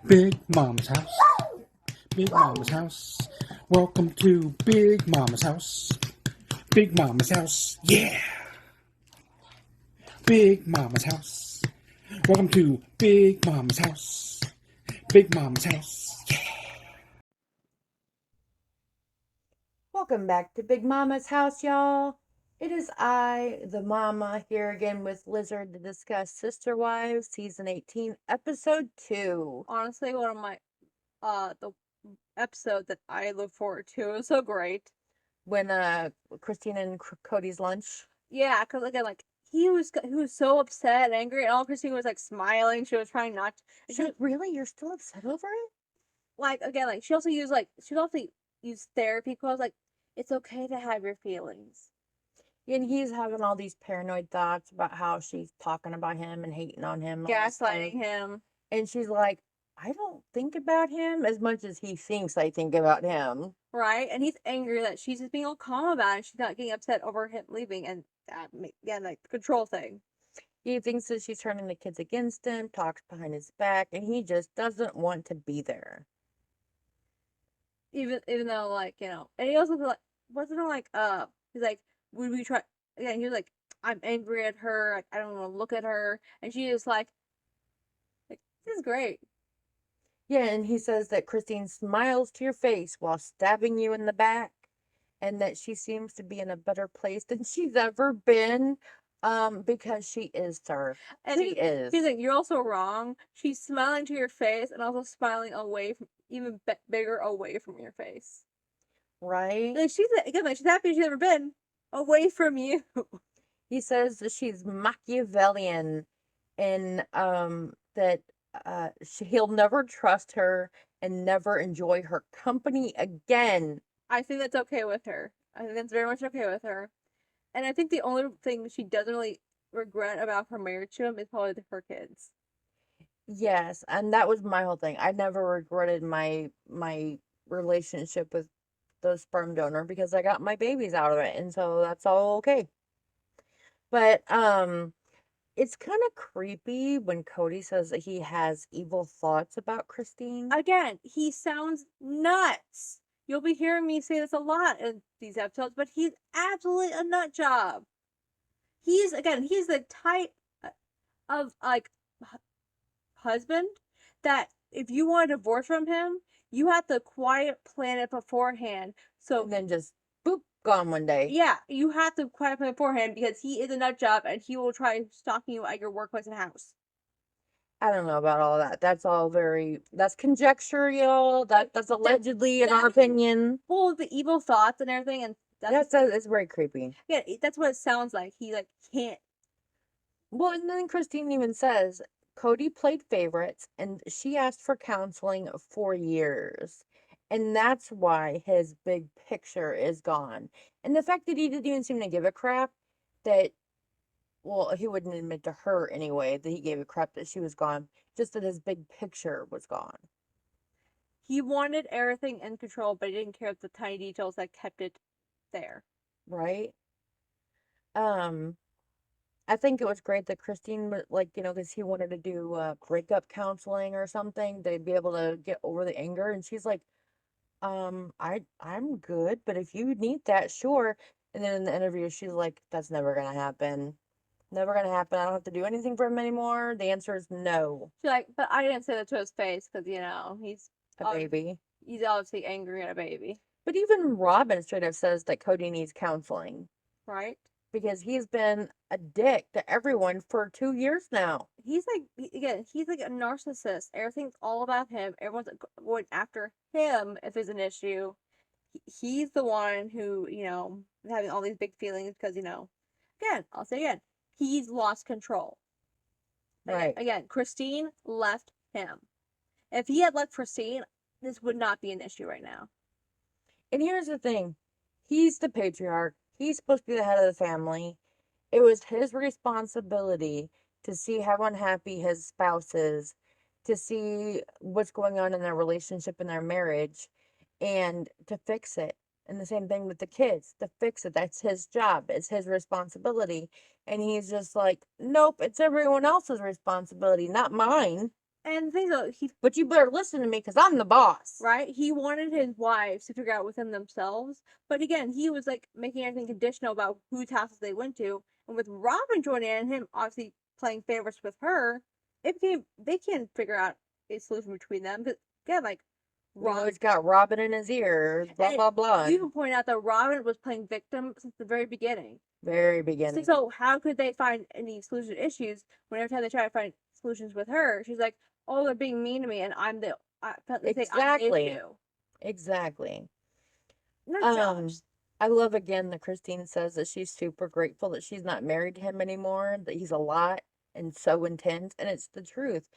Big Mama's house. Big Mama's house. Welcome to Big Mama's house. Big Mama's house. Yeah. Big Mama's house. Welcome to Big Mama's house. Big Mama's house. Yeah. Welcome back to Big Mama's house, y'all. It is I, the mama, here again with Lizard to discuss Sister Wives, Season 18, Episode 2. Honestly, one of my the episode that I look forward to. It was so great. When Christine and Cody's lunch. Yeah, because again, like he was so upset and angry, and all Christine was like smiling. She was trying not to. She's like, really? You're still upset over it? Like again, like she also used therapy quotes like it's okay to have your feelings. And he's having all these paranoid thoughts about how she's talking about him and hating on him. Gaslighting him. And she's like, I don't think about him as much as he thinks I think about him. Right? And he's angry that she's just being all calm about it. She's not getting upset over him leaving, and again, like the control thing. He thinks that she's turning the kids against him, talks behind his back, and he just doesn't want to be there. Even though, like, and he also like wasn't like he's like, would we try again? He was like, I'm angry at her. Like, I don't want to look at her, and she is like, this is great. Yeah, and he says that Christine smiles to your face while stabbing you in the back, and that she seems to be in a better place than she's ever been, because she is, sir. And she is. He's like, you're also wrong. She's smiling to your face and also smiling away from even bigger away from your face. Right? Like she's happy she's never been away from you. He says that she's Machiavellian, and that he'll never trust her and never enjoy her company again. I think that's okay with her. I think that's very much okay with her. And I think the only thing she doesn't really regret about her marriage to him is probably her kids. Yes, and that was my whole thing. I never regretted my relationship with the sperm donor because I got my babies out of it, and so that's all okay. But it's kind of creepy when Cody says that he has evil thoughts about Christine. Again, he sounds nuts. You'll be hearing me say this a lot in these episodes, but he's absolutely a nut job. He's the type of like husband that if you want a divorce from him, you have to quiet plan it beforehand. So and then just boop, gone one day. Yeah, you have to quiet plan beforehand because he is a nut job and he will try stalking you at your workplace and house. I don't know about all that. That's conjecture, y'all. That's allegedly in our opinion. Full of the evil thoughts and everything, and it's very creepy. Yeah, that's what it sounds like. He like can't. Well, and then Christine even says Cody played favorites and she asked for counseling for years. And that's why his big picture is gone. And the fact that he didn't even seem to give a crap that, well, he wouldn't admit to her anyway that he gave a crap that she was gone, just that his big picture was gone. He wanted everything in control, but he didn't care the tiny details that kept it there. Right? I think it was great that Christine, like, because he wanted to do breakup counseling or something, they'd be able to get over the anger. And she's like, I'm good, but if you need that, sure. And then in the interview, she's like, that's never gonna happen. Never gonna happen. I don't have to do anything for him anymore. The answer is no. She's like, but I didn't say that to his face because he's a baby. He's obviously angry at a baby. But even Robin straight up says that Cody needs counseling. Right? Because he's been a dick to everyone for 2 years now. He's like a narcissist. Everything's all about him. Everyone's going after him if there's an issue. He's the one who, is having all these big feelings because, again, I'll say again, he's lost control. Right. Again, Christine left him. If he had left Christine, this would not be an issue right now. And here's the thing. He's the patriarch. He's supposed to be the head of the family. It was his responsibility to see how unhappy his spouse is, to see what's going on in their relationship and their marriage, and to fix it. And the same thing with the kids, to fix it. That's his job. It's his responsibility. And he's just like, nope, it's everyone else's responsibility, not mine. And the thing though, But you better listen to me because I'm the boss. right, he wanted his wives to figure out within themselves. But again, he was like making everything conditional about whose houses they went to. And with Robin joining in, and him obviously playing favorites with her, it became they can't figure out a solution between them. Because again, like You know, he's got Robin in his ears, blah, and blah, blah. you can point out that Robin was playing victim since the very beginning. Very beginning. So how could they find any solution to issues when every time they try to find solutions with her, she's like, "Oh, they're being mean to me, and I'm the they think I'm the Exactly. issue." Exactly. Not Josh. I love again that Christine says that she's super grateful that she's not married to him anymore, that he's a lot and so intense, and it's the truth.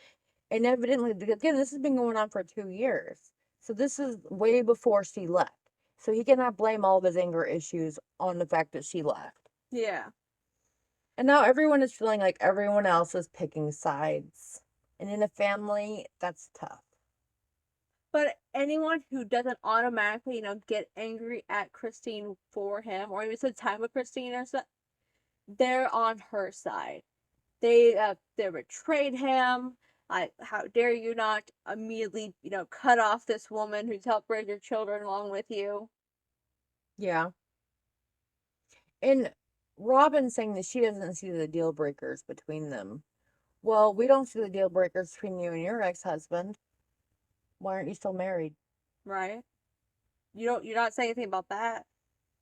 And evidently, again, this has been going on for 2 years. So this is way before she left. So he cannot blame all of his anger issues on the fact that she left. Yeah. And now everyone is feeling like everyone else is picking sides. And in a family, that's tough. But anyone who doesn't automatically, get angry at Christine for him, or even spend time with Christine or so, they're on her side. They betrayed him. Like, how dare you not immediately, cut off this woman who's helped raise your children along with you? Yeah. And Robin saying that she doesn't see the deal breakers between them. Well, we don't see the deal breakers between you and your ex-husband. Why aren't you still married? Right? You're not saying anything about that.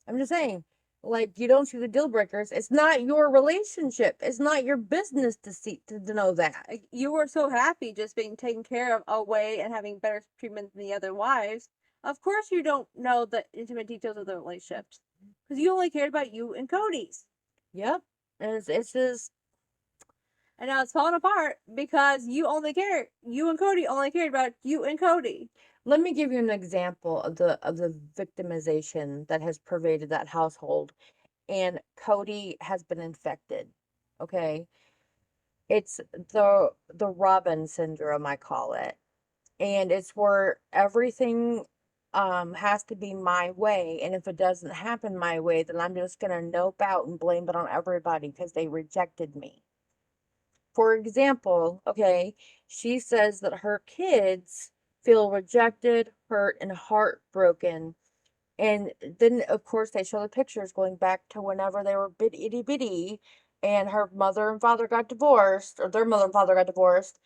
I'm just saying, like, you don't see the deal breakers. It's not your relationship. It's not your business to see to know that. Like, you were so happy just being taken care of away and having better treatment than the other wives. Of course, you don't know the intimate details of the relationships because you only cared about you and Cody's. Yep. And it's just, And now it's falling apart because you and Cody only cared about you and Cody. let me give you an example of the victimization that has pervaded that household. And Cody has been infected. Okay. It's the Robin syndrome, I call it. And it's where everything has to be my way. And if it doesn't happen my way, then I'm just gonna nope out and blame it on everybody because they rejected me. For example, okay, she says that her kids feel rejected, hurt, and heartbroken. And then, of course, they show the pictures going back to whenever they were itty bitty, and her mother and father got divorced, or their mother and father got divorced,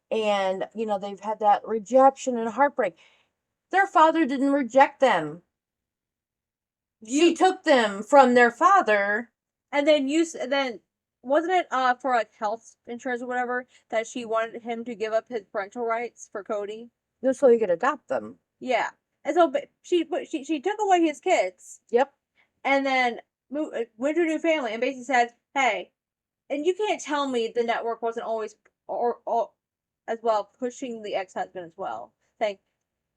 and they've had that rejection and heartbreak. Their father didn't reject them. She took them from their father. And then wasn't it for like health insurance or whatever that she wanted him to give up his parental rights for Cody? Just so he could adopt them. Yeah. And so she took away his kids. Yep. And then went to a new family and basically said, "Hey," and you can't tell me the network wasn't always or as well pushing the ex-husband as well, saying,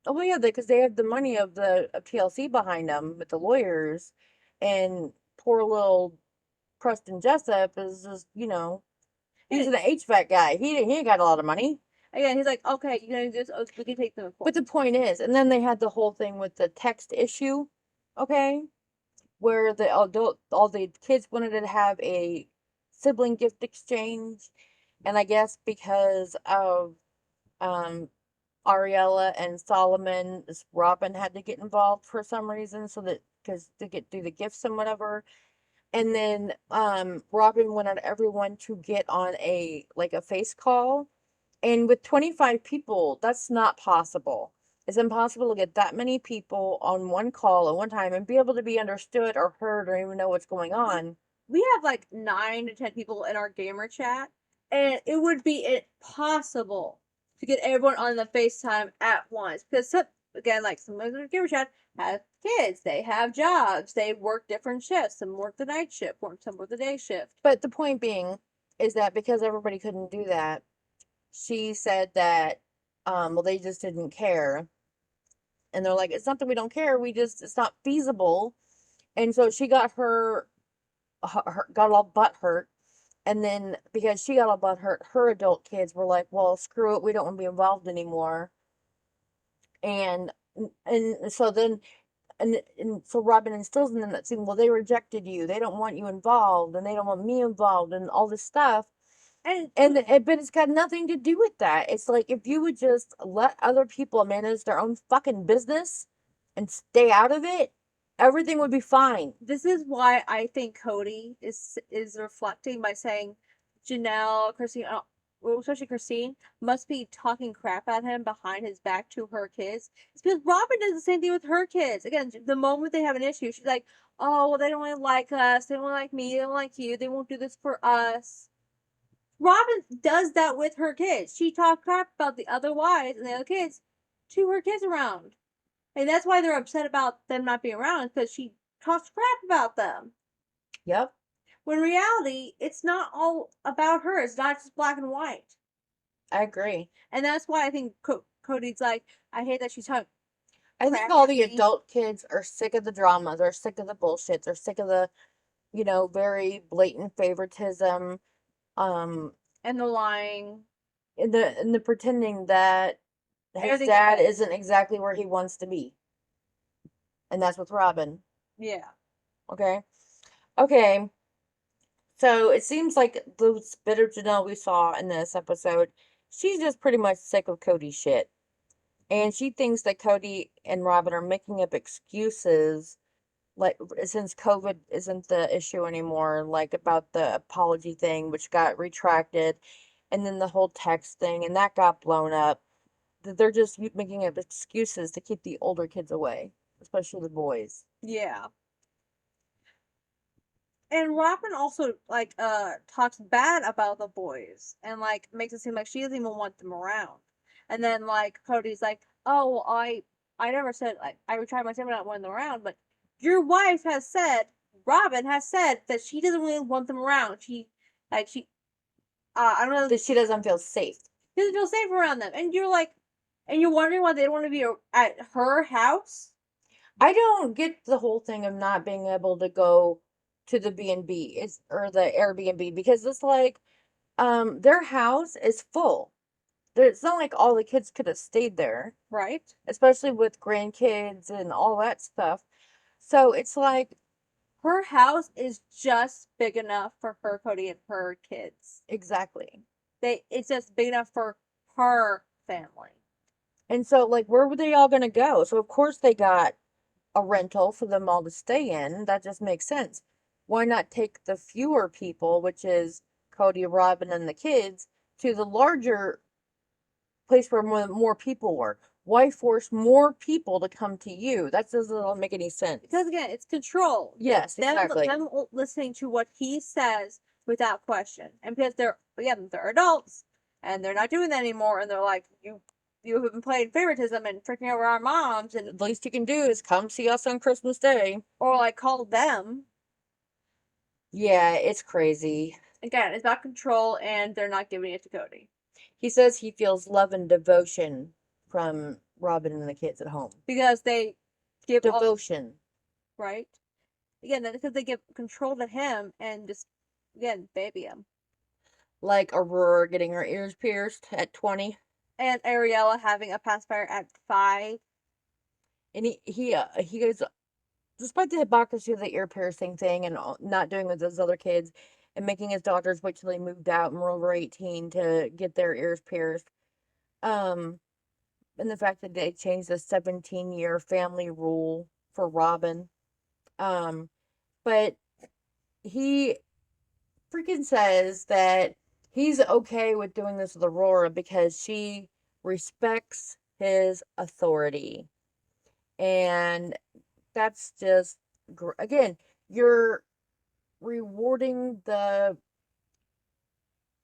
Oh, well, yeah, because they have the money of the of TLC behind them with the lawyers, and poor little Preston Jessup is just, he's an HVAC guy. He ain't got a lot of money. again, he's like, "Okay, you know, just we can take them." But the point is, and then they had the whole thing with the text issue, okay, where all the kids wanted to have a sibling gift exchange, and I guess because of um Ariella and Solomon, Robin had to get involved for some reason, so that because to get through the gifts and whatever. And then Robin wanted everyone to get on a face call. And with 25 people, that's not possible. It's impossible to get that many people on one call at one time and be able to be understood or heard or even know what's going on. We have like 9 to 10 people in our gamer chat, and it would be impossible to get everyone on the FaceTime at once because again, like some of the gamer chat have kids, they have jobs, they work different shifts. Some work the night shift, some work the day shift. But the point being is that because everybody couldn't do that, she said that, well, they just didn't care. And they're like, it's not that we don't care, it's not feasible. And so she got got all butt hurt. And then because she got all butt hurt, her adult kids were like, well, screw it, we don't want to be involved anymore. And so then, and so Robin instills in them that saying, well, they rejected you, they don't want you involved, and they don't want me involved, and all this stuff. But it's got nothing to do with that. It's like if you would just let other people manage their own fucking business and stay out of it, everything would be fine. this is why I think Cody is reflecting by saying Janelle, Christine, well, especially Christine, must be talking crap at him behind his back to her kids. It's because Robin does the same thing with her kids. Again, the moment they have an issue, she's like, "Oh, well, they don't really like us. They don't like me. They don't like you. They won't do this for us." Robin does that with her kids. She talks crap about the other wives and the other kids to her kids around. And that's why they're upset about them not being around, because she talks crap about them. Yep. When in reality, it's not all about her. It's not just black and white. I agree. And that's why I think Cody's like, I hate that she's talking. I think all the adult kids are sick of the drama. They're sick of the bullshit. They're sick of the, very blatant favoritism. And the lying. And the pretending that his dad isn't exactly where he wants to be. And that's with Robin. Yeah. Okay. Okay. So it seems like the bit of Janelle we saw in this episode, she's just pretty much sick of Cody's shit. And she thinks that Cody and Robin are making up excuses, like since COVID isn't the issue anymore, like about the apology thing, which got retracted, and then the whole text thing, and that got blown up. That they're just making up excuses to keep the older kids away, especially the boys. Yeah. And Robin also talks bad about the boys and makes it seem like she doesn't even want them around. And then Cody's like, "Oh, well, I never said I would try my statement not wanting them around, but your wife has said, Robin has said that she doesn't really want them around. I don't know that she doesn't feel safe. She doesn't feel safe around them." And you're wondering why they don't want to be at her house. I don't get the whole thing of not being able to go to the B&B or the Airbnb, because it's like their house is full. It's not like all the kids could have stayed there, right? Especially with grandkids and all that stuff. So it's like her house is just big enough for her, Cody, and her kids. Exactly. It's just big enough for her family. And so where were they all going to go? So of course they got a rental for them all to stay in. That just makes sense. Why not take the fewer people, which is Cody, Robin, and the kids, to the larger place where more people were? Why force more people to come to you? That doesn't make any sense. Because again, it's control. Yes, exactly. Them listening to what he says without question. And because they're adults and they're not doing that anymore, and they're like, you have been playing favoritism and freaking over our moms, and the least you can do is come see us on Christmas Day. Or call them. Yeah, it's crazy. Again, it's about control, and they're not giving it to Cody. He says he feels love and devotion from Robin and the kids at home. Because they give devotion. Right? Again, that's because they give control to him and just, again, baby him. Like Aurora getting her ears pierced at 20. And Ariella having a pacifier at 5. And he goes, despite the hypocrisy of the ear piercing thing and not doing with those other kids and making his daughters wait till they moved out and were over 18 to get their ears pierced, and the fact that they changed the 17-year family rule for Robin, but he freaking says that he's okay with doing this with Aurora because she respects his authority. And that's just, again, you're rewarding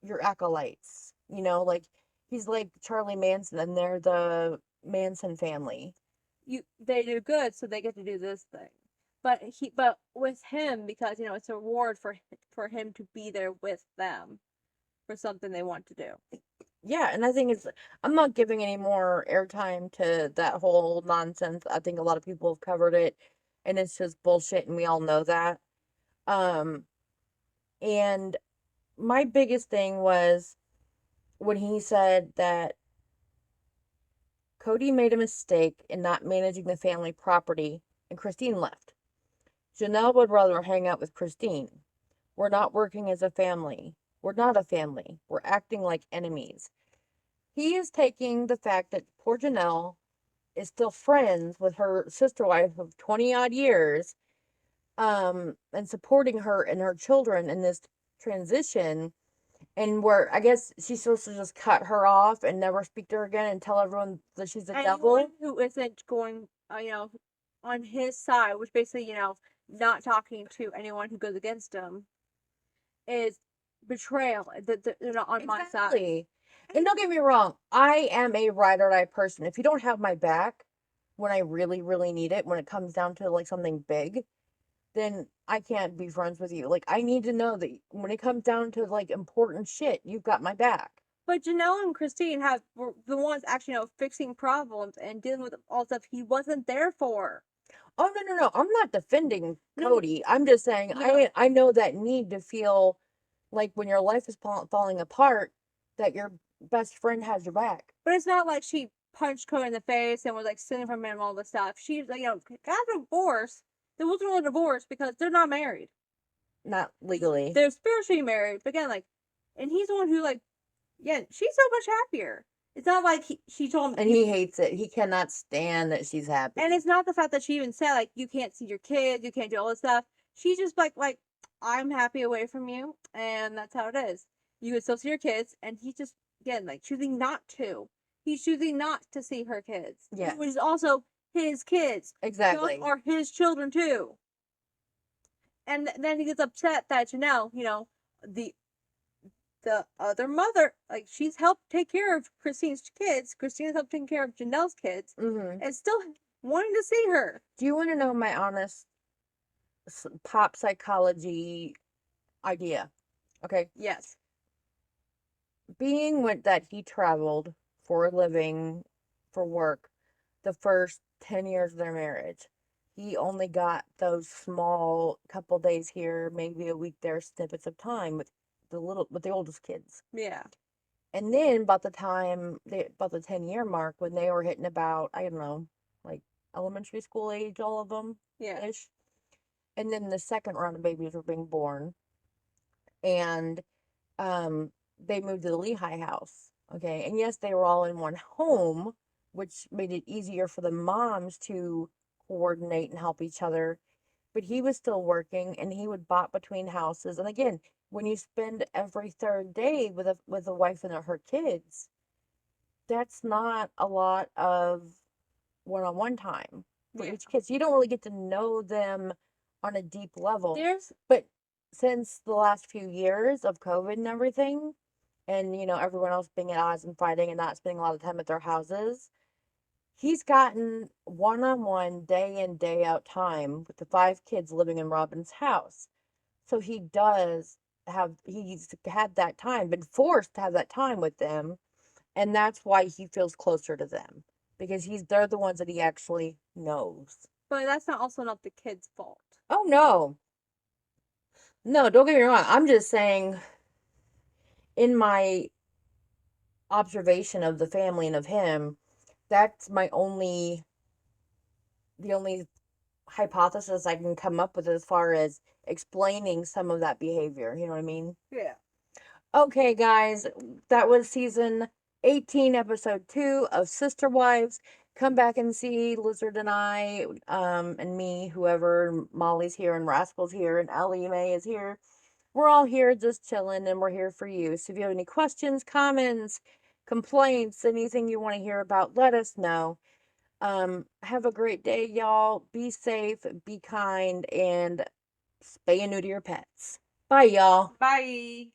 your acolytes, he's like Charlie Manson and they're the Manson family. They do good, so they get to do this thing. But with him, because it's a reward for him to be there with them for something they want to do. Yeah, and I think I'm not giving any more airtime to that whole nonsense. I think a lot of people have covered it, and it's just bullshit, and we all know that. And my biggest thing was when he said that Cody made a mistake in not managing the family property, and Christine left. Janelle would rather hang out with Christine. We're not working as a family. We're not a family. We're acting like enemies. He is taking the fact that poor Janelle is still friends with her sister wife of 20 odd years, and supporting her and her children in this transition, and where I guess she's supposed to just cut her off and never speak to her again and tell everyone that she's the devil. Anyone who isn't going, on his side, which basically, not talking to anyone who goes against him, is betrayal. They're not on my side. Exactly. And don't get me wrong, I am a ride or die person. If you don't have my back when I really, really need it, when it comes down to like something big, then I can't be friends with you. Like, I need to know that when it comes down to like important shit, you've got my back. But Janelle and Christine were the ones actually, fixing problems and dealing with all stuff he wasn't there for. Oh, no. I'm not defending No. Cody. I'm just saying No. I know that need to feel like when your life is falling apart, that your best friend has your back. But it's not like she punched Cody in the face and was like stealing from him and all this stuff. She, got a divorce. There wasn't really a divorce because they're not married. Not legally. They're spiritually married, but again, and he's the one who, she's so much happier. It's not like she told him. And he hates it. He cannot stand that she's happy. And it's not the fact that she even said, you can't see your kids, you can't do all this stuff. She's just like, I'm happy away from you, and that's how it is. You can still see your kids, and he's just, again, choosing not to. He's choosing not to see her kids. Yeah. Which is also his kids. Exactly. Those are his children, too. And then he gets upset that Janelle, the other mother, she's helped take care of Christine's kids. Christine's helped take care of Janelle's kids, and still wanting to see her. Do you want to know my honest pop psychology idea? Okay. Yes. Being that he traveled for a living, for work, the first 10 years of their marriage, he only got those small couple days here, maybe a week there, snippets of time with the oldest kids. Yeah. And then about the 10-year mark, when they were hitting about, I don't know, like elementary school age, all of them. Yeah. Ish. And then the second round of babies were being born. And they moved to the Lehigh house. Okay. And yes, they were all in one home, which made it easier for the moms to coordinate and help each other. But he was still working, and he would bop between houses. And again, when you spend every third day with a wife and her kids, that's not a lot of one-on-one time for each kid. So you don't really get to know them on a deep level. But since the last few years of COVID and everything, and everyone else being at odds and fighting and not spending a lot of time at their houses, he's gotten one-on-one, day in, day out time with the 5 kids living in Robin's house. So he's had that time, been forced to have that time with them. And that's why he feels closer to them, because they're the ones that he actually knows. But that's also not the kid's fault. Oh, no. No, don't get me wrong. I'm just saying, in my observation of the family and of him, that's the only hypothesis I can come up with as far as explaining some of that behavior. You know what I mean? Yeah. Okay, guys, that was season 18, episode 2 of Sister Wives. Come back and see Lizard and I, and me, whoever, Molly's here, and Rascal's here, and Ellie Mae is here. We're all here just chilling, and we're here for you. So if you have any questions, comments, complaints, anything you want to hear about, let us know. Have a great day, y'all. Be safe, be kind, and spay and neuter your pets. Bye, y'all. Bye.